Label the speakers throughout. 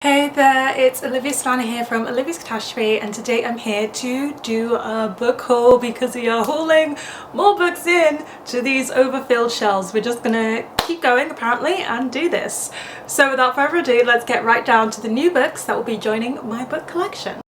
Speaker 1: Hey there, it's Olivia-Savannah here from Olivia's Catastrophe, and today I'm here to do a book haul because we are hauling more books in to these overfilled shelves. We're just gonna keep going apparently and do this. So without further ado, let's get right down to the new books that will be joining my book collection.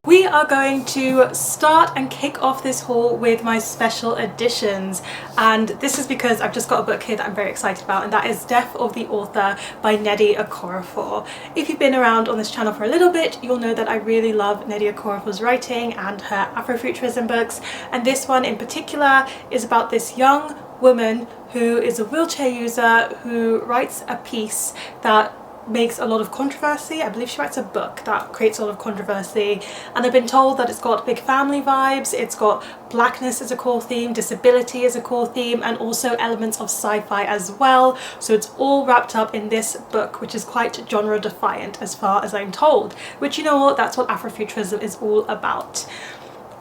Speaker 1: We are going to start and kick off this haul with my special editions, and this is because I've just got a book here that I'm very excited about, and that is Death of the Author by Nnedi Okorafor. If you've been around on this channel for a little bit, you'll know that I really love Nnedi Okorafor's writing and her Afrofuturism books, and this one in particular is about this young woman who is a wheelchair user who writes a piece that makes a lot of controversy. I believe she writes a book that creates a lot of controversy, and I've been told that it's got big family vibes, it's got blackness as a core theme, disability as a core theme, and also elements of sci-fi as well. So it's all wrapped up in this book, which is quite genre defiant as far as I'm told, which, you know what, that's what Afrofuturism is all about.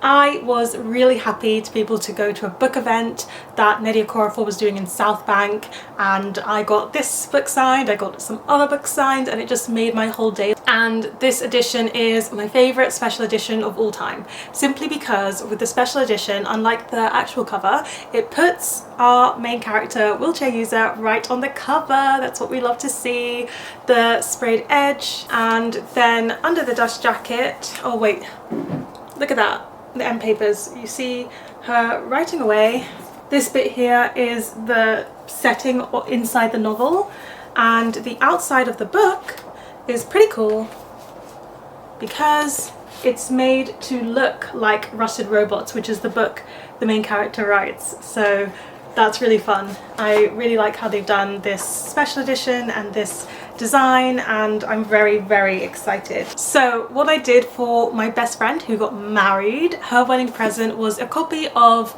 Speaker 1: I was really happy to be able to go to a book event that Nnedi Okorafor was doing in South Bank, and I got this book signed, I got some other books signed, and it just made my whole day. And this edition is my favourite special edition of all time, simply because with the special edition, unlike the actual cover, it puts our main character, wheelchair user, right on the cover. That's what we love to see. The sprayed edge, and then under the dust jacket, oh wait, look at that. The end papers, you see her writing away. This bit here is the setting inside the novel, and the outside of the book is pretty cool because it's made to look like Rusted Robots, which is the book the main character writes. So that's really fun. I really like how they've done this special edition and this design, and I'm very excited. So what I did for my best friend who got married, her wedding present was a copy of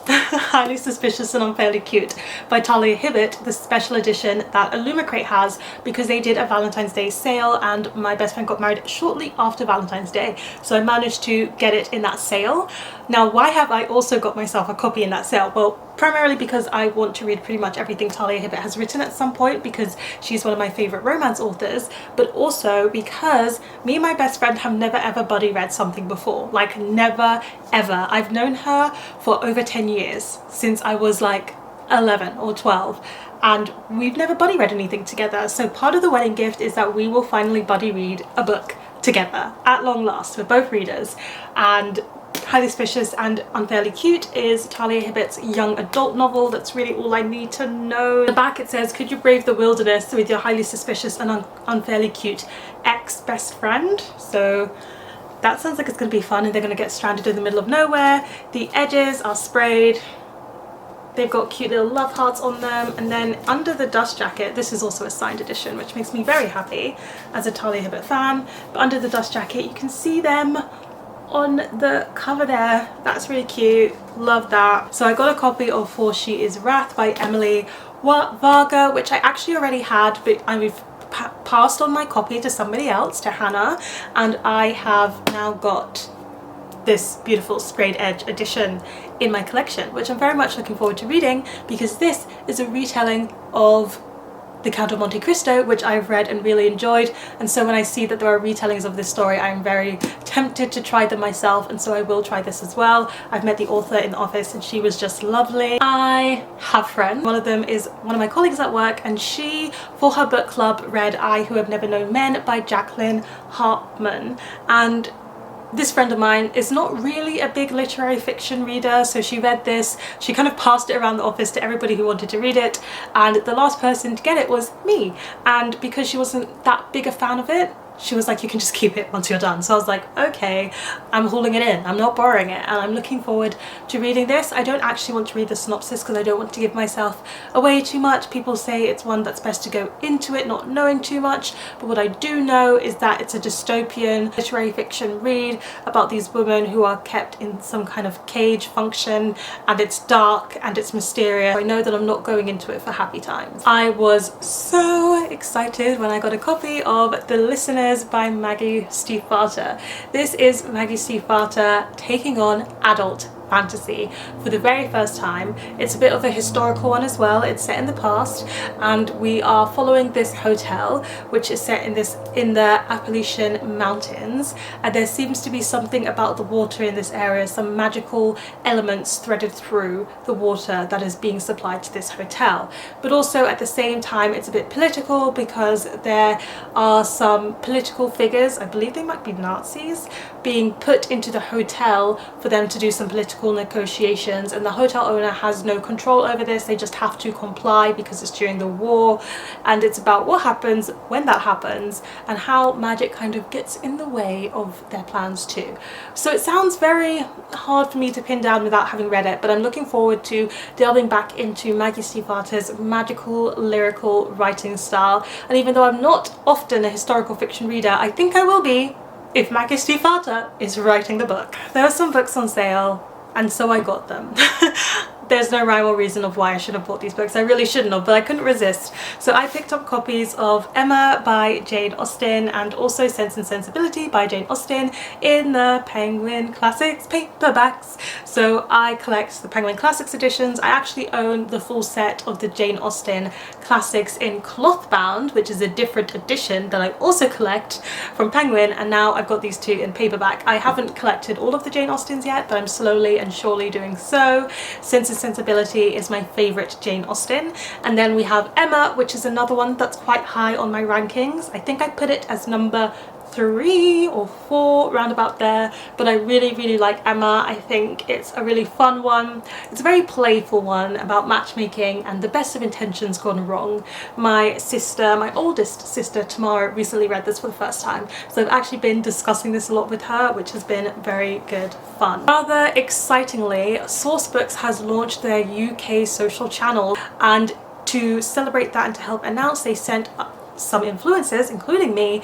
Speaker 1: Highly Suspicious and Unfairly Cute by Talia Hibbert, the special edition that Illumicrate has, because they did a Valentine's Day sale and my best friend got married shortly after Valentine's Day, so I managed to get it in that sale. Now, why have I also got myself a copy in that sale? Well, primarily because I want to read pretty much everything Talia Hibbert has written at some point, because she's one of my favourite romance authors, but also because me and my best friend have never ever buddy read something before. Like, never ever. I've known her for over 10 years, since I was like 11 or 12, and we've never buddy read anything together. So part of the wedding gift is that we will finally buddy read a book together at long last. We're both readers, and Highly Suspicious and Unfairly Cute is Talia Hibbert's young adult novel. That's really all I need to know. At the back it says, could you brave the wilderness with your highly suspicious and unfairly cute ex-best friend? So that sounds like it's going to be fun, and they're going to get stranded in the middle of nowhere. The edges are sprayed. They've got cute little love hearts on them, and then under the dust jacket, this is also a signed edition, which makes me very happy as a Talia Hibbert fan, but under the dust jacket you can see them on the cover there. That's really cute, love that. So I got a copy of For She Is Wrath by Emily Varga, which I actually already had, but I've passed on my copy to somebody else, to Hannah, and I have now got this beautiful sprayed edge edition in my collection, which I'm very much looking forward to reading, because this is a retelling of The Count of Monte Cristo, which I've read and really enjoyed, and so when I see that there are retellings of this story, I'm very tempted to try them myself, and so I will try this as well. I've met the author in the office and she was just lovely. I have friends. One of them is one of my colleagues at work, and she, for her book club, read I Who Have Never Known Men by Jacqueline Harpman, and this friend of mine is not really a big literary fiction reader, so she read this, she kind of passed it around the office to everybody who wanted to read it, and the last person to get it was me. And because she wasn't that big a fan of it, she was like, you can just keep it once you're done. So I was like, okay, I'm hauling it in, I'm not borrowing it, and I'm looking forward to reading this. I don't actually want to read the synopsis because I don't want to give myself away too much. People say it's one that's best to go into it not knowing too much, but what I do know is that it's a dystopian literary fiction read about these women who are kept in some kind of cage function, and it's dark and it's mysterious. I know that I'm not going into it for happy times. I was so excited when I got a copy of The Listener by Maggie Stiefvater. This is Maggie Stiefvater taking on adult fantasy for the very first time. It's a bit of a historical one as well. It's set in the past, and we are following this hotel which is set in the Appalachian Mountains, and there seems to be something about the water in this area, some magical elements threaded through the water that is being supplied to this hotel. But also at the same time it's a bit political, because there are some political figures, I believe they might be Nazis, being put into the hotel for them to do some political negotiations, and the hotel owner has no control over this. They just have to comply because it's during the war, and it's about what happens when that happens and how magic kind of gets in the way of their plans too. So it sounds very hard for me to pin down without having read it, but I'm looking forward to delving back into Maggie Stiefvater's magical lyrical writing style. And even though I'm not often a historical fiction reader, I think I will be if Maggie Stiefvater is writing the book. There were some books on sale, and so I got them. There's no rhyme or reason of why I should have bought these books. I really shouldn't have, but I couldn't resist. So I picked up copies of Emma by Jane Austen and also Sense and Sensibility by Jane Austen in the Penguin Classics paperbacks. So I collect the Penguin Classics editions. I actually own the full set of the Jane Austen Classics in clothbound, which is a different edition that I also collect from Penguin, and now I've got these two in paperback. I haven't collected all of the Jane Austens yet, but I'm slowly and surely doing so. Sense and Sensibility is my favourite Jane Austen, and then we have Emma, which is another one that's quite high on my rankings. I think I put it as number 3 or 4, round about there, but I really like Emma. I think it's a really fun one. It's a very playful one about matchmaking and the best of intentions gone wrong. My sister, my oldest sister Tamara, recently read this for the first time, so I've actually been discussing this a lot with her, which has been very good fun. Rather excitingly, Sourcebooks has launched their UK social channel, and to celebrate that and to help announce, they sent some influencers, including me,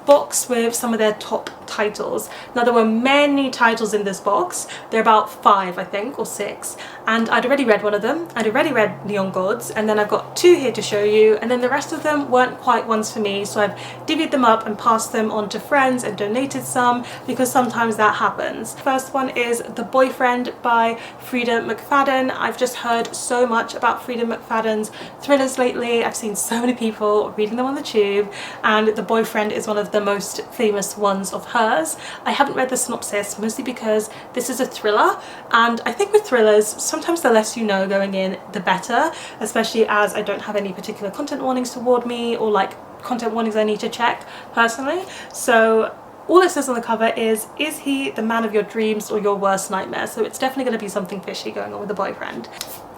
Speaker 1: box with some of their top titles. Now there were many titles in this box. There are about 5 I think, or 6, and I'd already read one of them. I'd already read Neon Gods, and then I've got 2 here to show you, and then the rest of them weren't quite ones for me, so I've divvied them up and passed them on to friends and donated some, because sometimes that happens. First one is The Boyfriend by Freida McFadden. I've just heard so much about Freida McFadden's thrillers lately. I've seen so many people reading them on the tube, and The Boyfriend is one of the most famous ones of hers. I haven't read the synopsis, mostly because this is a thriller, and I think with thrillers sometimes the less you know going in the better, especially as I don't have any particular content warnings toward me, or like content warnings I need to check personally. So all it says on the cover is he the man of your dreams or your worst nightmare? So it's definitely going to be something fishy going on with The Boyfriend.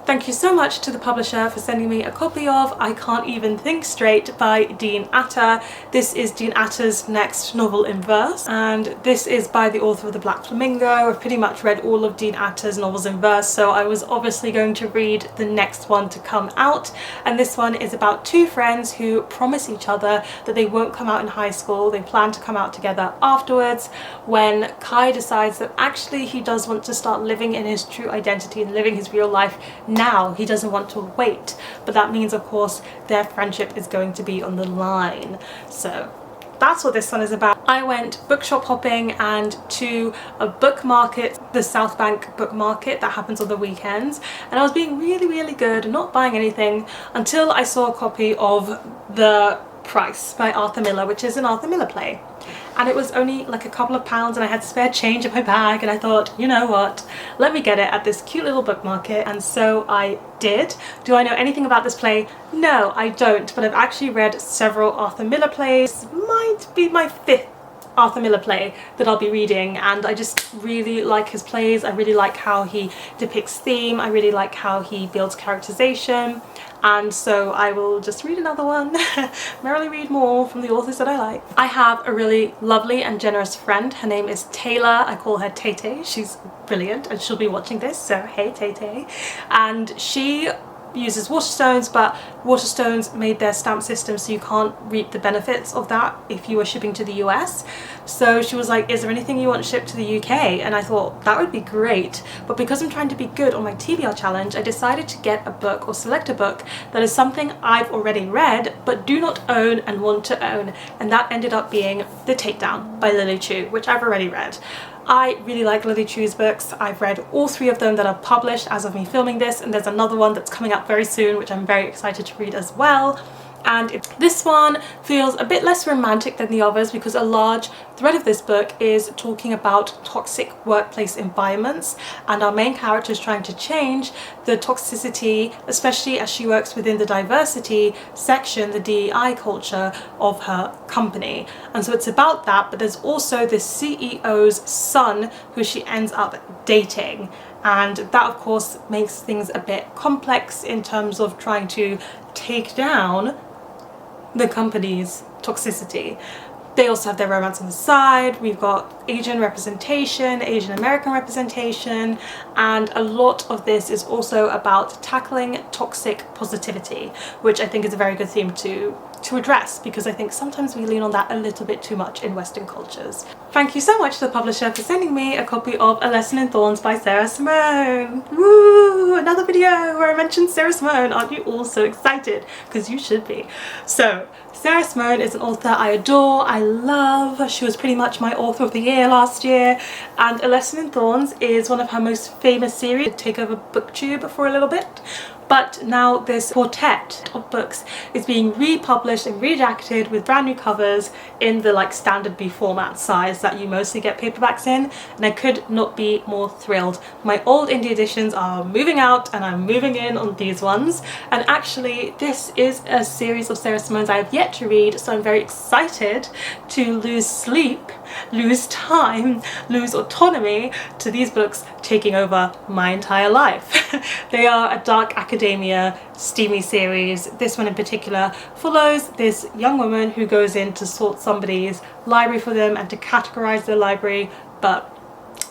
Speaker 1: Thank you so much to the publisher for sending me a copy of I Can't Even Think Straight by Dean Atta. This is Dean Atta's next novel in verse, and this is by the author of The Black Flamingo. I've pretty much read all of Dean Atta's novels in verse, so I was obviously going to read the next one to come out, and this one is about 2 friends who promise each other that they won't come out in high school. They plan to come out together afterwards, when Kai decides that actually he does want to start living in his true identity and living his real life now. He doesn't want to wait, but that means of course their friendship is going to be on the line. So that's what this one is about. I went bookshop hopping and to a book market, the South Bank book market that happens on the weekends, and I was being really good, not buying anything, until I saw a copy of The Price by Arthur Miller, which is an Arthur Miller play, and it was only like a couple of pounds, and I had spare change in my bag, and I thought, you know what, let me get it at this cute little book market, and so I did. Do I know anything about this play? No, I don't, but I've actually read several Arthur Miller plays. Might be my 5th Arthur Miller play that I'll be reading, and I just really like his plays. I really like how he depicts theme, I really like how he builds characterization, and so I will just read another one, merrily read more from the authors that I like. I have a really lovely and generous friend. Her name is Taylor. I call her Tay-Tay. She's brilliant, and she'll be watching this, so hey Tay-Tay. And she uses Waterstones, but Waterstones made their stamp system so you can't reap the benefits of that if you were shipping to the US. So she was like, is there anything you want shipped to the UK? And I thought that would be great, but because I'm trying to be good on my TBR challenge, I decided to get a book or select a book that is something I've already read but do not own and want to own, and that ended up being The Takedown by Lily Chu, which I've already read. I really like Lily Chu's books. I've read all 3 of them that are published as of me filming this, and there's another one that's coming out very soon which I'm very excited to read as well. And this one feels a bit less romantic than the others because a large thread of this book is talking about toxic workplace environments, and our main character is trying to change the toxicity, especially as she works within the diversity section, the DEI culture of her company. And so it's about that, but there's also this CEO's son who she ends up dating, and that of course makes things a bit complex in terms of trying to take down the company's toxicity. They also have their romance on the side. We've got Asian representation, Asian American representation, and a lot of this is also about tackling toxic positivity, which I think is a very good theme to address, because I think sometimes we lean on that a little bit too much in Western cultures. Thank you so much to the publisher for sending me a copy of A Lesson in Thorns by Sarah Simone. Woo! Another video where I mentioned Sarah Simone. Aren't you all so excited? Because you should be. So, Sarah Simone is an author I adore, I love. She was pretty much my author of the year last year, and A Lesson in Thorns is one of her most famous series. Take over BookTube for a little bit. But now this quartet of books is being republished and redacted with brand new covers in the like standard B format size that you mostly get paperbacks in, and I could not be more thrilled. My old indie editions are moving out and I'm moving in on these ones, and actually this is a series of Sarah Simone's I have yet to read, so I'm very excited to lose sleep, lose time, lose autonomy to these books taking over my entire life. They are a dark academia steamy series. This one in particular follows this young woman who goes in to sort somebody's library for them and to categorize their library, but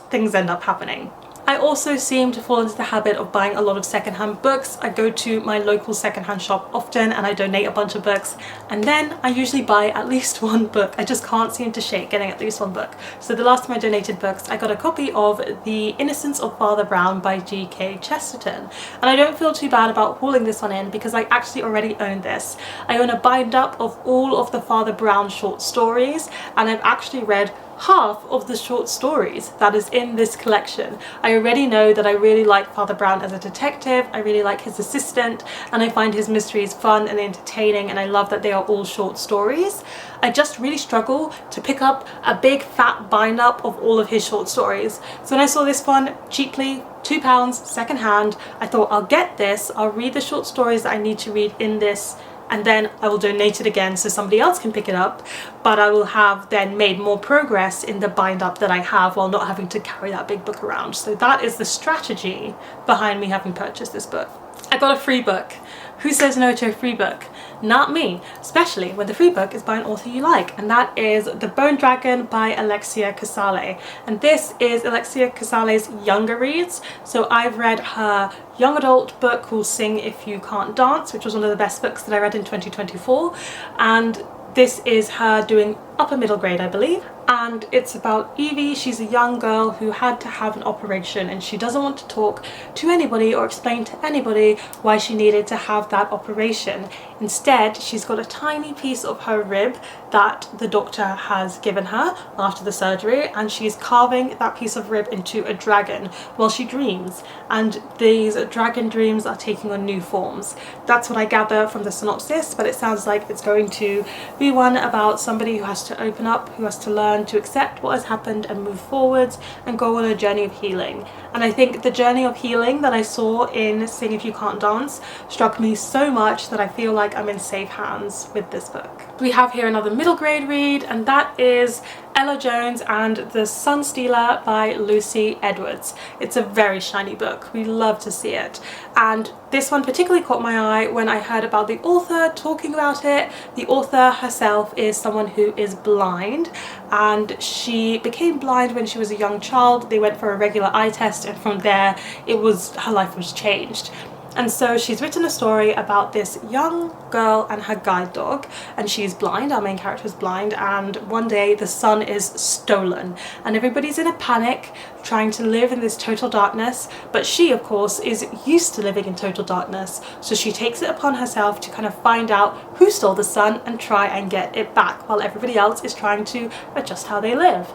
Speaker 1: things end up happening. I also seem to fall into the habit of buying a lot of secondhand books. I go to my local secondhand shop often and I donate a bunch of books, and then I usually buy at least one book. I just can't seem to shake getting at least one book. So the last time I donated books, I got a copy of The Innocence of Father Brown by G.K. Chesterton, and I don't feel too bad about hauling this one in because I actually already own this. I own a bind up of all of the Father Brown short stories, and I've actually read half of the short stories that is in this collection. I already know that I really like Father Brown as a detective, I really like his assistant, and I find his mysteries fun and entertaining, and I love that they are all short stories. I just really struggle to pick up a big fat bind up of all of his short stories. So when I saw this one cheaply, £2 second hand, I thought I'll get this, I'll read the short stories that I need to read in this, and then I will donate it again so somebody else can pick it up, but I will have then made more progress in the bind up that I have while not having to carry that big book around. So that is the strategy behind me having purchased this book. I got a free book. Who says no to a free book? Not me, especially when the free book is by an author you like, and that is The Bone Dragon by Alexia Casale. And this is Alexia Casale's younger reads. So I've read her young adult book called Sing If You Can't Dance, which was one of the best books that I read in 2024, and this is her doing upper middle grade, I believe, and it's about Evie. She's a young girl who had to have an operation, and she doesn't want to talk to anybody or explain to anybody why she needed to have that operation. Instead, she's got a tiny piece of her rib that the doctor has given her after the surgery, and she's carving that piece of rib into a dragon while she dreams, and these dragon dreams are taking on new forms. That's what I gather from the synopsis, but it sounds like it's going to be one about somebody who has to open up, who has to learn to accept what has happened and move forwards and go on a journey of healing. And I think the journey of healing that I saw in Sing If You Can't Dance struck me so much that I feel like I'm in safe hands with this book. We have here another middle grade read, and that is Ella Jones and the Sun Stealer by Lucy Edwards. It's a very shiny book. We love to see it. And this one particularly caught my eye when I heard about the author talking about it. The author herself is someone who is blind, and she became blind when she was a young child. They went for a regular eye test, and from there her life was changed. And so she's written a story about this young girl and her guide dog, and she's blind, our main character is blind, and one day the sun is stolen and everybody's in a panic trying to live in this total darkness, but she of course is used to living in total darkness, so she takes it upon herself to kind of find out who stole the sun and try and get it back while everybody else is trying to adjust how they live.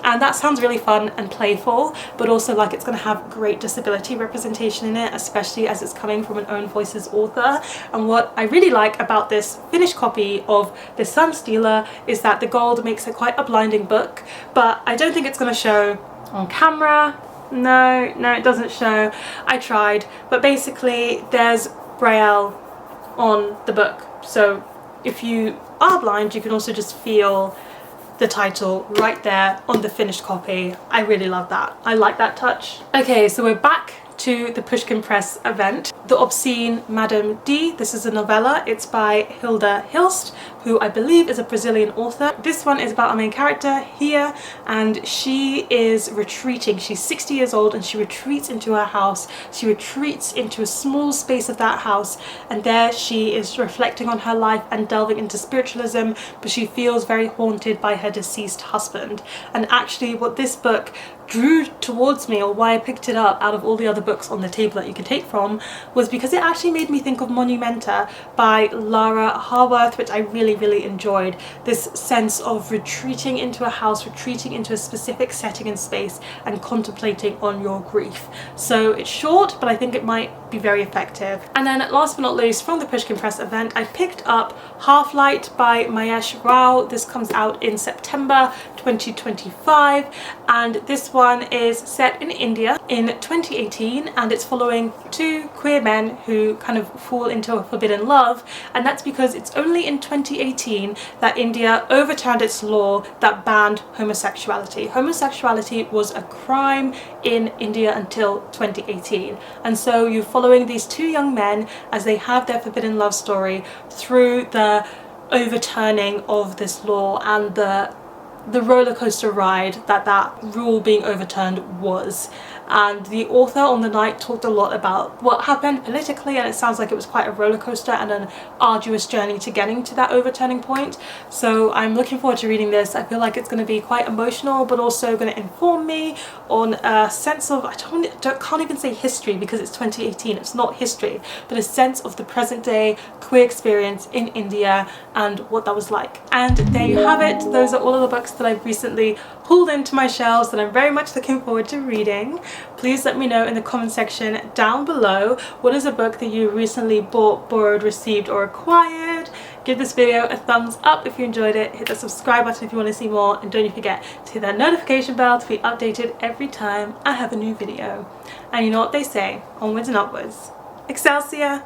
Speaker 1: and that sounds really fun and playful, but also like it's going to have great disability representation in it, especially as it's coming from an own voices author. And what I really like about this finished copy of The Sun Stealer is that the gold makes it quite a blinding book, but I don't think it's going to show on camera. No, it doesn't show. I tried, but basically there's Braille on the book, so if you are blind you can also just feel the title right there on the finished copy. I really love that. I like that touch. Okay, so we're back to the Pushkin Press event. The Obscene Madame D. This is a novella. It's by Hilda Hirst, who I believe is a Brazilian author. This one is about our main character here, and she is retreating. She's 60 years old and she retreats into her house. She retreats into a small space of that house, and there she is reflecting on her life and delving into spiritualism, but she feels very haunted by her deceased husband. And actually what this book drew towards me, or why I picked it up out of all the other books on the table that you can take from, was because it actually made me think of Monumenta by Lara Harworth, which I really enjoyed. This sense of retreating into a house, retreating into a specific setting and space, and contemplating on your grief. So it's short, but I think it might be very effective. And then last but not least, from the Pushkin Press event, I picked up Half Light by Mahesh. This comes out in September 2025, and this one is set in India in 2018, and it's following two queer men who kind of fall into a forbidden love, and that's because it's only in 2018 that India overturned its law that banned homosexuality. Homosexuality was a crime in India until 2018, and so you're following these two young men as they have their forbidden love story through the overturning of this law and the roller coaster ride that rule being overturned was. And the author on the night talked a lot about what happened politically, and it sounds like it was quite a roller coaster and an arduous journey to getting to that overturning point. So I'm looking forward to reading this. I feel like it's going to be quite emotional, but also going to inform me on a sense of, can't even say history because it's 2018, it's not history, but a sense of the present day queer experience in India and what that was like. And there you have it. Those are all of the books that I've recently pulled into my shelves that I'm very much looking forward to reading. Please let me know in the comment section down below, what is a book that you recently bought, borrowed, received, or acquired. Give this video a thumbs up if you enjoyed it, hit the subscribe button if you want to see more, and don't forget to hit that notification bell to be updated every time I have a new video. And you know what they say, onwards and upwards. Excelsior!